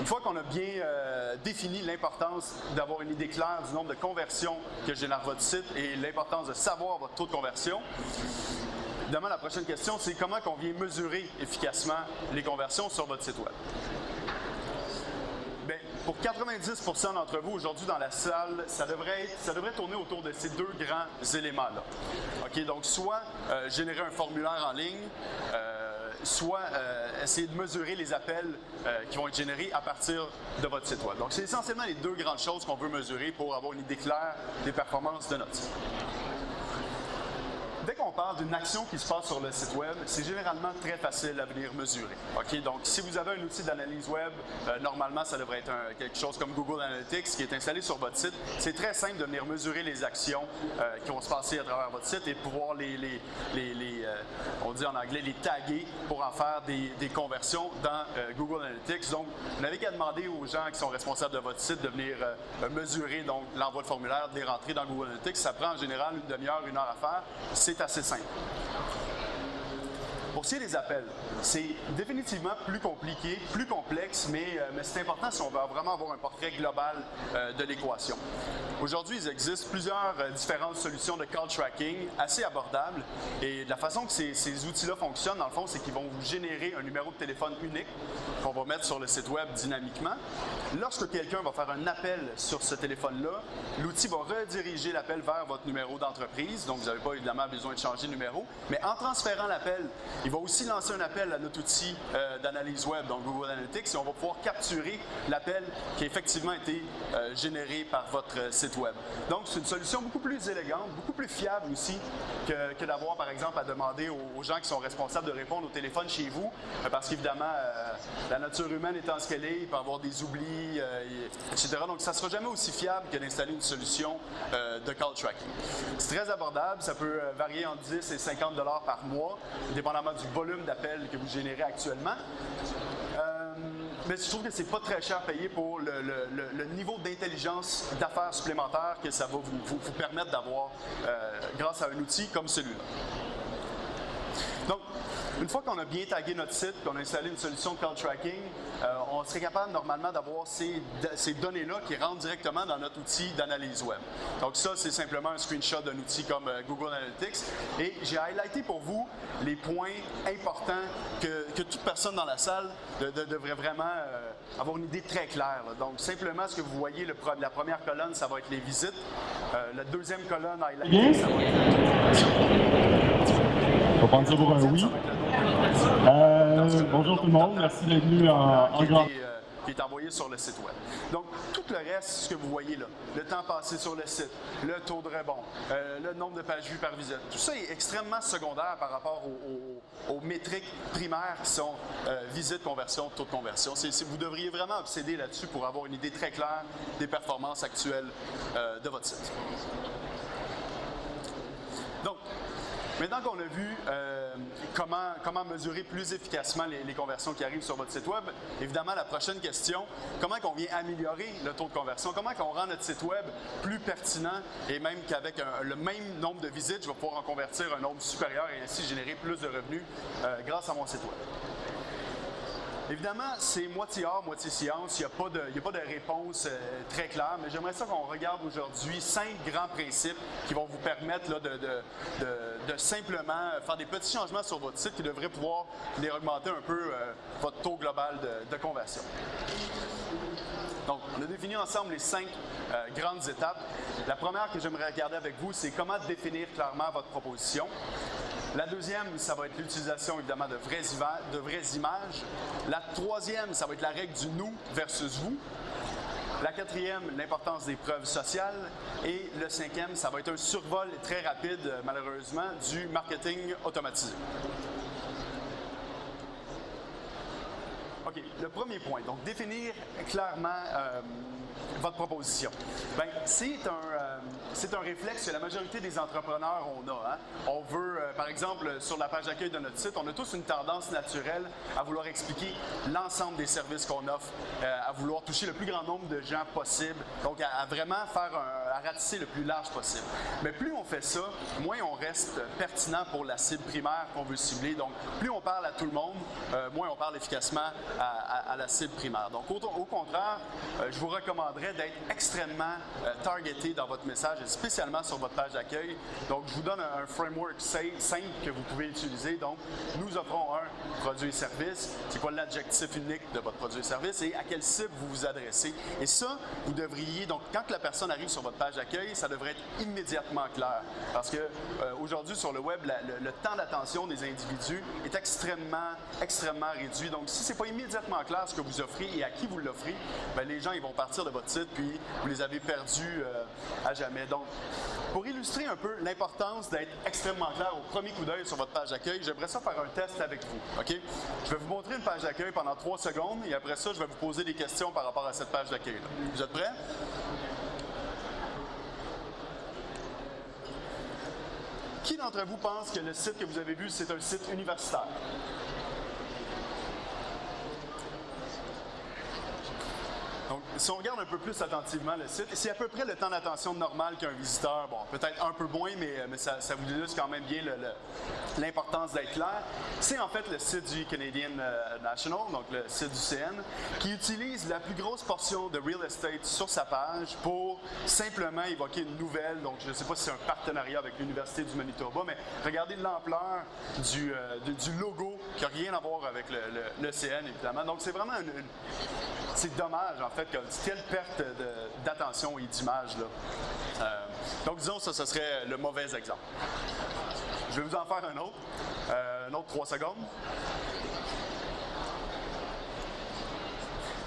Une fois qu'on a bien défini l'importance d'avoir une idée claire du nombre de conversions que génère votre site et l'importance de savoir votre taux de conversion, évidemment, la prochaine question, c'est comment on vient mesurer efficacement les conversions sur votre site web. Bien, pour 90% d'entre vous aujourd'hui dans la salle, ça devrait tourner autour de ces deux grands éléments-là. OK, donc soit générer un formulaire en ligne, soit essayer de mesurer les appels qui vont être générés à partir de votre site web. Donc, c'est essentiellement les deux grandes choses qu'on veut mesurer pour avoir une idée claire des performances de notre site. Dès qu'on parle d'une action qui se passe sur le site web, c'est généralement très facile à venir mesurer. OK? Donc, si vous avez un outil d'analyse web, normalement, ça devrait être quelque chose comme Google Analytics qui est installé sur votre site. C'est très simple de venir mesurer les actions qui vont se passer à travers votre site et pouvoir on dit en anglais, les taguer pour en faire des conversions dans Google Analytics. Donc, vous n'avez qu'à demander aux gens qui sont responsables de votre site de venir mesurer l'envoi de formulaire, de les rentrer dans Google Analytics. Ça prend en général une demi-heure, une heure à faire. C'est assez simple. Pour ce qui est des appels, c'est définitivement plus compliqué, plus complexe, mais c'est important si on veut vraiment avoir un portrait global de l'équation. Aujourd'hui, il existe plusieurs différentes solutions de call tracking assez abordables et la façon que ces outils-là fonctionnent, dans le fond, c'est qu'ils vont vous générer un numéro de téléphone unique qu'on va mettre sur le site web dynamiquement. Lorsque quelqu'un va faire un appel sur ce téléphone-là, l'outil va rediriger l'appel vers votre numéro d'entreprise, donc vous n'avez pas évidemment besoin de changer de numéro, mais en transférant l'appel, il va aussi lancer un appel à notre outil d'analyse web, donc Google Analytics, et on va pouvoir capturer l'appel qui a effectivement été généré par votre site web. Donc, c'est une solution beaucoup plus élégante, beaucoup plus fiable aussi que d'avoir, par exemple, à demander aux gens qui sont responsables de répondre au téléphone chez vous, parce qu'évidemment, la nature humaine étant ce qu'elle est, il peut y avoir des oublis, etc. Donc, ça ne sera jamais aussi fiable que d'installer une solution de call tracking. C'est très abordable, ça peut varier entre 10 et 50 $ par mois, dépendamment du volume d'appels que vous générez actuellement. Mais je trouve que c'est pas très cher payé pour le niveau d'intelligence d'affaires supplémentaire que ça va vous permettre d'avoir grâce à un outil comme celui-là. Donc, une fois qu'on a bien tagué notre site, qu'on a installé une solution de call tracking, on serait capable normalement d'avoir ces données-là qui rentrent directement dans notre outil d'analyse web. Donc ça, c'est simplement un screenshot d'un outil comme Google Analytics. Et j'ai highlighté pour vous les points importants que toute personne dans la salle devrait vraiment avoir une idée très claire. Là. Donc simplement, ce que vous voyez, la première colonne, ça va être les visites. La deuxième colonne highlightée, ça va être on va prendre ça pour un oui. Bonjour tout le monde, merci d'être venu en grand. Qui est envoyé sur le site web. Donc, tout le reste, ce que vous voyez là, le temps passé sur le site, le taux de rebond, le nombre de pages vues par visite, tout ça est extrêmement secondaire par rapport aux métriques primaires qui sont visite, conversion, taux de conversion. Vous devriez vraiment obséder là-dessus pour avoir une idée très claire des performances actuelles de votre site. Donc, maintenant qu'on a vu comment mesurer plus efficacement les conversions qui arrivent sur votre site web, évidemment, la prochaine question, comment on vient améliorer le taux de conversion? Comment on rend notre site web plus pertinent et même qu'avec le même nombre de visites, je vais pouvoir en convertir un nombre supérieur et ainsi générer plus de revenus grâce à mon site web? Évidemment, c'est moitié art, moitié science. Il n'y a pas de réponse très claire, mais j'aimerais ça qu'on regarde aujourd'hui 5 grands principes qui vont vous permettre là, de simplement faire des petits changements sur votre site qui devraient pouvoir les augmenter un peu votre taux global de conversion. Donc, on a défini ensemble les 5 grandes étapes. La première que j'aimerais regarder avec vous, c'est comment définir clairement votre proposition. La deuxième, ça va être l'utilisation évidemment de vraies images. La troisième, ça va être la règle du nous versus vous. La quatrième, l'importance des preuves sociales. Et le cinquième, ça va être un survol très rapide, malheureusement, du marketing automatisé. OK, le premier point, donc définir clairement votre proposition. Bien, c'est un réflexe que la majorité des entrepreneurs ont. Hein? On veut, par exemple, sur la page d'accueil de notre site, on a tous une tendance naturelle à vouloir expliquer l'ensemble des services qu'on offre, à vouloir toucher le plus grand nombre de gens possible, donc à vraiment faire à ratisser le plus large possible. Mais plus on fait ça, moins on reste pertinent pour la cible primaire qu'on veut cibler. Donc, plus on parle à tout le monde, moins on parle efficacement à la cible primaire. Donc, au contraire, je vous recommanderais d'être extrêmement targeté dans votre message, et spécialement sur votre page d'accueil. Donc, je vous donne un framework simple que vous pouvez utiliser. Donc, nous offrons un produit et service. C'est quoi l'adjectif unique de votre produit et service et à quelle cible vous vous adressez. Et ça, vous devriez, donc quand la personne arrive sur votre page d'accueil, ça devrait être immédiatement clair. Parce que aujourd'hui, sur le web, le temps d'attention des individus est extrêmement réduit. Donc, si ce n'est pas immédiatement clair ce que vous offrez et à qui vous l'offrez, bien, les gens ils vont partir de votre site puis vous les avez perdus à jamais. Donc, pour illustrer un peu l'importance d'être extrêmement clair au premier coup d'œil sur votre page d'accueil, j'aimerais ça faire un test avec vous. OK? Je vais vous montrer une page d'accueil pendant 3 secondes et après ça, je vais vous poser des questions par rapport à cette page d'accueil. Vous êtes prêts? Qui d'entre vous pense que le site que vous avez vu, c'est un site universitaire? Donc, si on regarde un peu plus attentivement le site, c'est à peu près le temps d'attention normal qu'un visiteur. Bon, peut-être un peu moins, mais ça vous illustre quand même bien l'importance d'être clair. C'est en fait le site du Canadian National, donc le site du CN, qui utilise la plus grosse portion de real estate sur sa page pour simplement évoquer une nouvelle. Donc, je ne sais pas si c'est un partenariat avec l'Université du Manitoba, mais regardez l'ampleur du logo qui n'a rien à voir avec le CN, évidemment. Donc, c'est vraiment c'est dommage, en fait, quelle perte d'attention et d'image, là. Donc, disons, ça, ce serait le mauvais exemple. Je vais vous en faire un autre 3 secondes.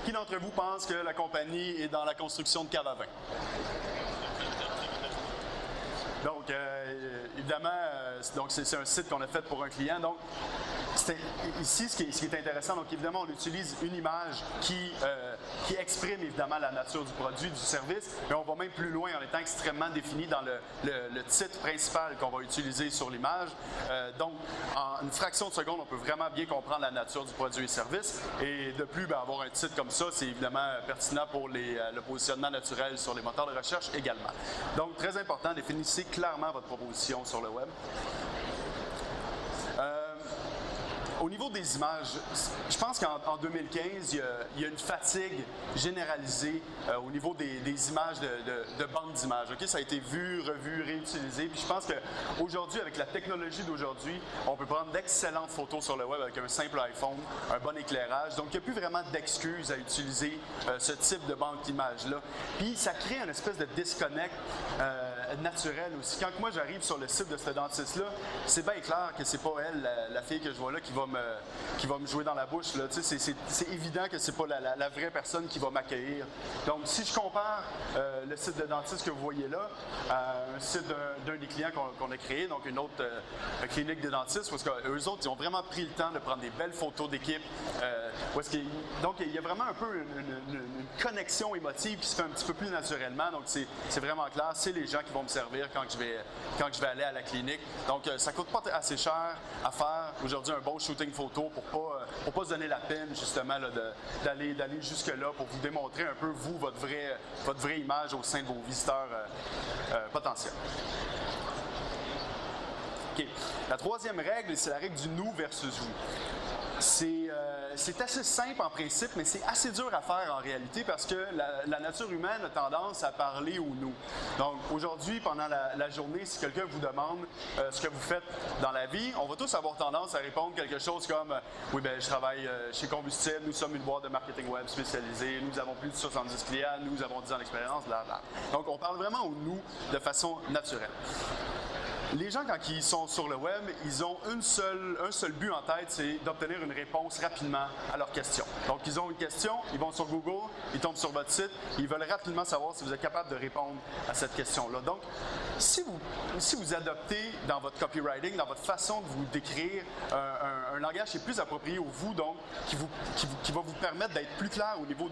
Qui d'entre vous pense que la compagnie est dans la construction de cave à vin? Donc, évidemment, c'est un site qu'on a fait pour un client. Donc, ici, ce qui est intéressant, donc évidemment, on utilise une image qui exprime évidemment la nature du produit, du service, mais on va même plus loin en étant extrêmement défini dans le titre principal qu'on va utiliser sur l'image. Donc, en une fraction de seconde, on peut vraiment bien comprendre la nature du produit et service. Et de plus, avoir un titre comme ça, c'est évidemment pertinent pour le positionnement naturel sur les moteurs de recherche également. Donc, très important, définissez clairement votre proposition sur le web. Au niveau des images, je pense qu'en 2015, il y a une fatigue généralisée au niveau des images de banque d'images. Okay? Ça a été vu, revu, réutilisé. Puis je pense qu'aujourd'hui, avec la technologie d'aujourd'hui, on peut prendre d'excellentes photos sur le web avec un simple iPhone, un bon éclairage. Donc, il n'y a plus vraiment d'excuses à utiliser ce type de banque d'images-là. Puis, ça crée une espèce de disconnect naturel aussi. Quand moi, j'arrive sur le site de ce dentiste-là, c'est bien clair que c'est pas elle, la fille que je vois là, qui va me jouer dans la bouche. Là. C'est évident que c'est pas la vraie personne qui va m'accueillir. Donc, si je compare le site de dentiste que vous voyez là à un site d'un des clients qu'on a créé, donc une autre clinique de dentistes, parce qu'eux autres, ils ont vraiment pris le temps de prendre des belles photos d'équipe. Donc, il y a vraiment un peu une connexion émotive qui se fait un petit peu plus naturellement. Donc, c'est vraiment clair. C'est les gens qui vont me servir quand je vais aller à la clinique. Donc, ça ne coûte pas assez cher à faire aujourd'hui un bon shooting photo pour pas se donner la peine justement d'aller jusque-là pour vous démontrer un peu, vous, votre vraie image au sein de vos visiteurs potentiels. OK. La troisième règle, c'est la règle du nous versus vous. C'est assez simple en principe, mais c'est assez dur à faire en réalité parce que la nature humaine a tendance à parler au nous. Donc aujourd'hui, pendant la journée, si quelqu'un vous demande ce que vous faites dans la vie, on va tous avoir tendance à répondre quelque chose comme « Oui, ben je travaille chez Combustible, nous sommes une boîte de marketing web spécialisée, nous avons plus de 70 clients, nous avons 10 ans d'expérience, blablabla. » Donc on parle vraiment au nous de façon naturelle. Les gens, quand ils sont sur le web, ils ont un seul but en tête, c'est d'obtenir une réponse rapidement à leurs questions. Donc, ils ont une question, ils vont sur Google, ils tombent sur votre site, ils veulent rapidement savoir si vous êtes capable de répondre à cette question-là. Donc, si vous adoptez dans votre copywriting, dans votre façon de vous décrire, un langage qui est plus approprié au vous, donc, qui va vous permettre d'être plus clair au niveau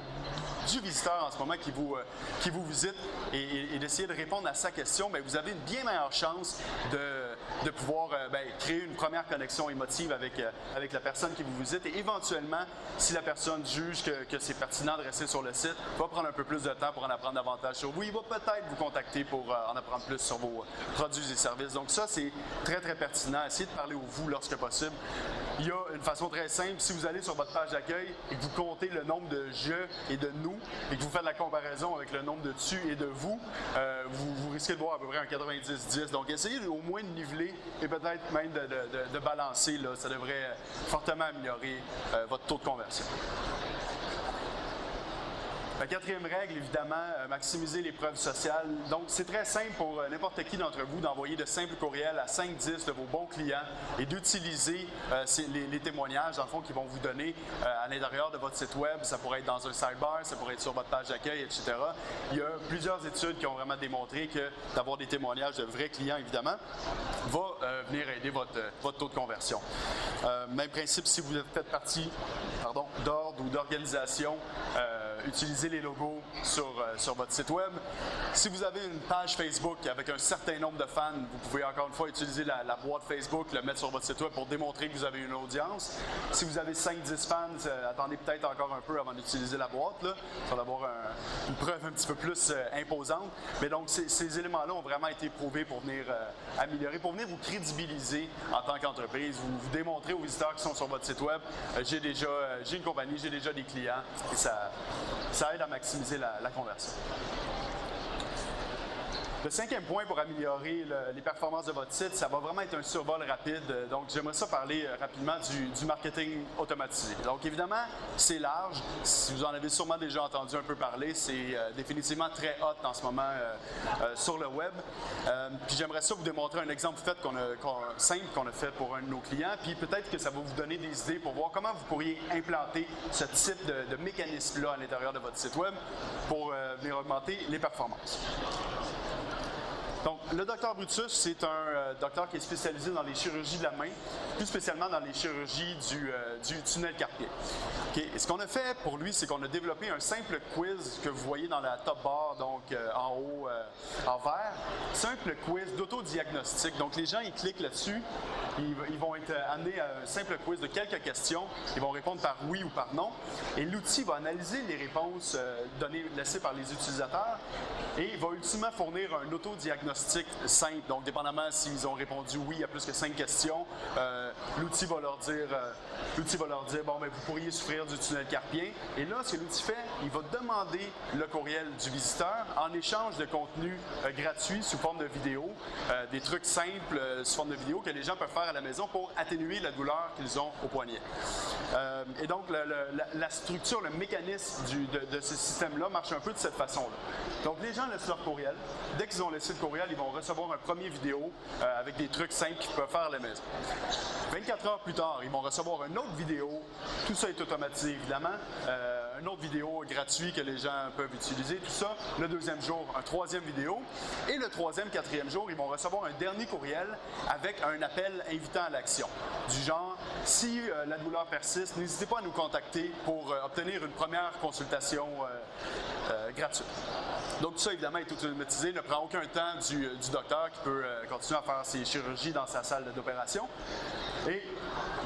du visiteur en ce moment qui vous visite et d'essayer de répondre à sa question, bien, vous avez une bien meilleure chance de pouvoir créer une première connexion émotive avec la personne qui vous visite et éventuellement, si la personne juge que c'est pertinent de rester sur le site, va prendre un peu plus de temps pour en apprendre davantage sur vous. Il va peut-être vous contacter pour en apprendre plus sur vos produits et services. Donc ça, c'est très, très pertinent. Essayez de parler au vous lorsque possible. Il y a une façon très simple. Si vous allez sur votre page d'accueil et que vous comptez le nombre de « je » et de « nous » et que vous faites la comparaison avec le nombre de « tu » et de « vous », vous risquez de voir à peu près un 90-10. Donc, essayez au moins de niveler et peut-être même de balancer. Là. Ça devrait fortement améliorer votre taux de conversion. La quatrième règle, évidemment, maximiser les preuves sociales. Donc, c'est très simple pour n'importe qui d'entre vous d'envoyer de simples courriels à 5-10 de vos bons clients et d'utiliser les témoignages, dans le fond, qu'ils vont vous donner à l'intérieur de votre site web. Ça pourrait être dans un sidebar, ça pourrait être sur votre page d'accueil, etc. Il y a plusieurs études qui ont vraiment démontré que d'avoir des témoignages de vrais clients, évidemment, va venir aider votre taux de conversion. Même principe si vous faites partie d'ordre ou d'organisation, utilisez les logos sur votre site web. Si vous avez une page Facebook avec un certain nombre de fans, vous pouvez encore une fois utiliser la boîte Facebook, le mettre sur votre site web pour démontrer que vous avez une audience. Si vous avez 5-10 fans, attendez peut-être encore un peu avant d'utiliser la boîte, là, pour avoir une preuve un petit peu plus imposante. Mais donc, ces éléments-là ont vraiment été prouvés pour venir améliorer, pour venir vous crédibiliser en tant qu'entreprise. Vous démontrez aux visiteurs qui sont sur votre site web, j'ai une compagnie, j'ai déjà des clients, et ça aide à maximiser la conversion. Le cinquième point pour améliorer les performances de votre site, ça va vraiment être un survol rapide. Donc, j'aimerais ça parler rapidement du marketing automatisé. Donc, évidemment, c'est large. Si vous en avez sûrement déjà entendu un peu parler, c'est définitivement très hot en ce moment sur le web. Puis, j'aimerais ça vous démontrer un exemple simple qu'on a fait pour un de nos clients. Puis, peut-être que ça va vous donner des idées pour voir comment vous pourriez implanter ce type de mécanisme-là à l'intérieur de votre site web pour venir augmenter les performances. Donc, le Dr Brutus, c'est un docteur qui est spécialisé dans les chirurgies de la main, plus spécialement dans les chirurgies du tunnel carpien. Okay. Et ce qu'on a fait pour lui, c'est qu'on a développé un simple quiz que vous voyez dans la top bar, donc en haut en vert. Simple quiz d'autodiagnostic. Donc, les gens, ils cliquent là-dessus, ils vont être amenés à un simple quiz de quelques questions. Ils vont répondre par oui ou par non. Et l'outil va analyser les réponses laissées par les utilisateurs et il va ultimement fournir un autodiagnostic simple. Donc, dépendamment s'ils ont répondu oui à plus que 5 questions, l'outil va leur dire, bon, ben, vous pourriez souffrir du tunnel carpien. Et là, ce que l'outil fait, il va demander le courriel du visiteur en échange de contenu gratuit sous forme de vidéo, des trucs simples sous forme de vidéo que les gens peuvent faire à la maison pour atténuer la douleur qu'ils ont au poignet. Et donc, la structure, le mécanisme de ce système-là marche un peu de cette façon-là. Donc, les gens laissent leur courriel. Dès qu'ils ont laissé le courriel, ils vont recevoir un premier vidéo avec des trucs simples qu'ils peuvent faire à la maison. 24 heures plus tard, ils vont recevoir une autre vidéo. Tout ça est automatisé, évidemment. Une autre vidéo gratuite que les gens peuvent utiliser, tout ça. Le deuxième jour, un troisième vidéo. Et le troisième, quatrième jour, ils vont recevoir un dernier courriel avec un appel invitant à l'action. Du genre, si la douleur persiste, n'hésitez pas à nous contacter pour obtenir une première consultation gratuite. Donc, tout ça, évidemment, est automatisé, ne prend aucun temps du docteur qui peut continuer à faire ses chirurgies dans sa salle d'opération. Et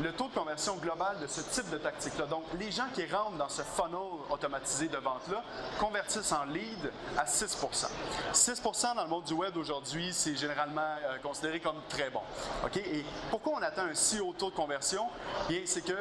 le taux de conversion global de ce type de tactique-là, donc les gens qui rentrent dans ce funnel automatisé de vente-là, convertissent en lead à 6%. 6% dans le monde du web aujourd'hui, c'est généralement considéré comme très bon. Okay? Et pourquoi on atteint un si haut taux de conversion? Bien, c'est que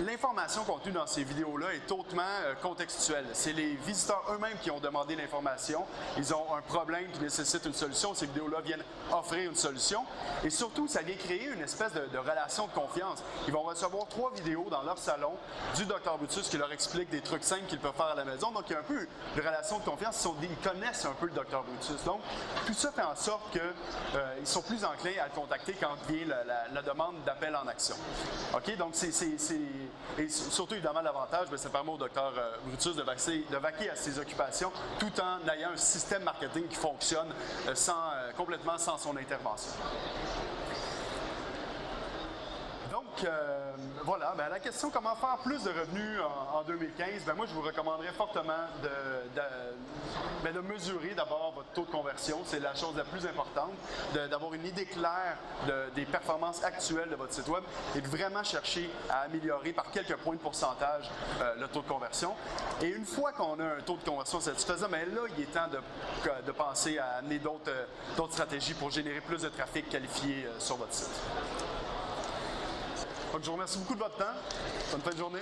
l'information contenue dans ces vidéos-là est hautement contextuelle. C'est les visiteurs eux-mêmes qui ont demandé l'information. Ils ont un problème qui nécessite une solution. Ces vidéos-là viennent offrir une solution. Et surtout, ça vient créer une espèce de relation de confiance. Ils vont recevoir 3 vidéos dans leur salon du Dr Brutus qui leur explique des trucs simples qu'ils peuvent faire à la maison. Donc, il y a un peu de relation de confiance. Ils connaissent un peu le Dr Brutus. Donc, tout ça fait en sorte qu'ils sont plus enclins à le contacter quand vient la demande d'appel en action. OK? Donc, et surtout, évidemment, l'avantage, ça permet au Dr Brutus de vaquer à ses occupations tout en ayant un système marketing qui fonctionne complètement sans son intervention. Donc, voilà, la question comment faire plus de revenus en 2015, moi je vous recommanderais fortement de mesurer d'abord votre taux de conversion, c'est la chose la plus importante, d'avoir une idée claire des performances actuelles de votre site web et de vraiment chercher à améliorer par quelques points de pourcentage le taux de conversion. Et une fois qu'on a un taux de conversion satisfaisant, là il est temps de penser à amener d'autres stratégies pour générer plus de trafic qualifié sur votre site. Donc, je vous remercie beaucoup de votre temps. Bonne fin de journée.